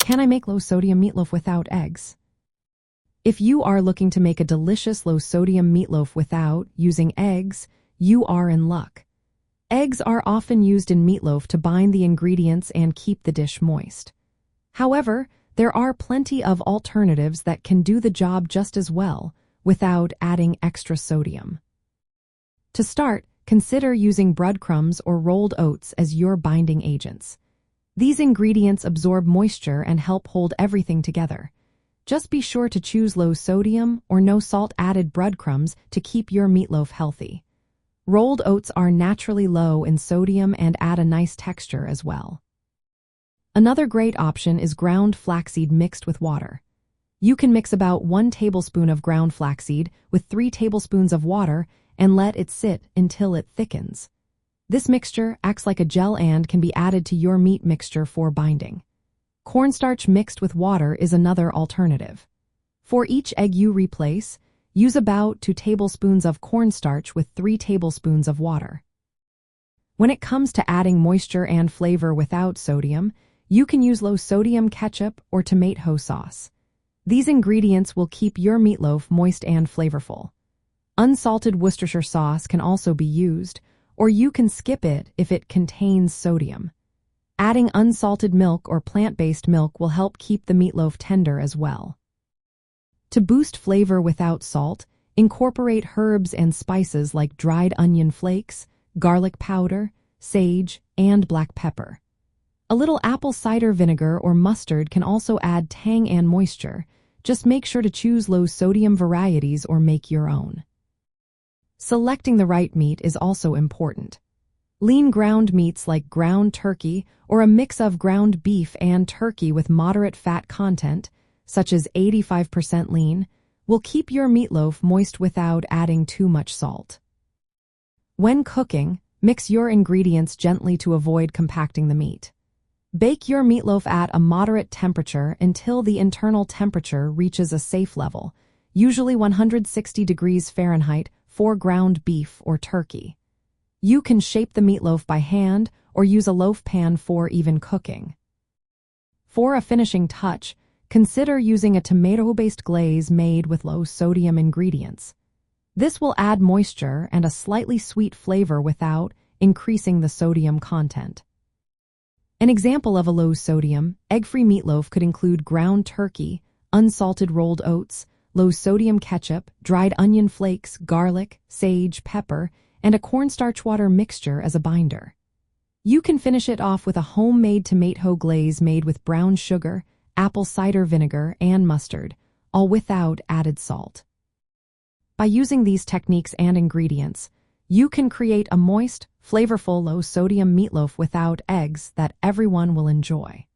Can I make low-sodium meatloaf without eggs? If you are looking to make a delicious low-sodium meatloaf without using eggs, you are in luck. Eggs are often used in meatloaf to bind the ingredients and keep the dish moist. However, there are plenty of alternatives that can do the job just as well without adding extra sodium. To start, consider using breadcrumbs or rolled oats as your binding agents. These ingredients absorb moisture and help hold everything together. Just be sure to choose low sodium or no salt added breadcrumbs to keep your meatloaf healthy. Rolled oats are naturally low in sodium and add a nice texture as well. Another great option is ground flaxseed mixed with water. You can mix about 1 tablespoon of ground flaxseed with 3 tablespoons of water and let it sit until it thickens. This mixture acts like a gel and can be added to your meat mixture for binding. Cornstarch mixed with water is another alternative. For each egg you replace, use about 2 tablespoons of cornstarch with 3 tablespoons of water. When it comes to adding moisture and flavor without sodium, you can use low-sodium ketchup or tomato sauce. These ingredients will keep your meatloaf moist and flavorful. Unsalted Worcestershire sauce can also be used, or you can skip it if it contains sodium. Adding unsalted milk or plant-based milk will help keep the meatloaf tender as well. To boost flavor without salt, incorporate herbs and spices like dried onion flakes, garlic powder, sage, and black pepper. A little apple cider vinegar or mustard can also add tang and moisture. Just make sure to choose low-sodium varieties or make your own. Selecting the right meat is also important. Lean ground meats like ground turkey or a mix of ground beef and turkey with moderate fat content, such as 85% lean, will keep your meatloaf moist without adding too much salt. When cooking, mix your ingredients gently to avoid compacting the meat. Bake your meatloaf at a moderate temperature until the internal temperature reaches a safe level, usually 160 degrees Fahrenheit for ground beef or turkey. You can shape the meatloaf by hand or use a loaf pan for even cooking. For a finishing touch, consider using a tomato-based glaze made with low-sodium ingredients. This will add moisture and a slightly sweet flavor without increasing the sodium content. An example of a low-sodium, egg-free meatloaf could include ground turkey, unsalted rolled oats, low-sodium ketchup, dried onion flakes, garlic, sage, pepper, and a cornstarch water mixture as a binder. You can finish it off with a homemade tomato glaze made with brown sugar, apple cider vinegar, and mustard, all without added salt. By using these techniques and ingredients, you can create a moist, flavorful low-sodium meatloaf without eggs that everyone will enjoy.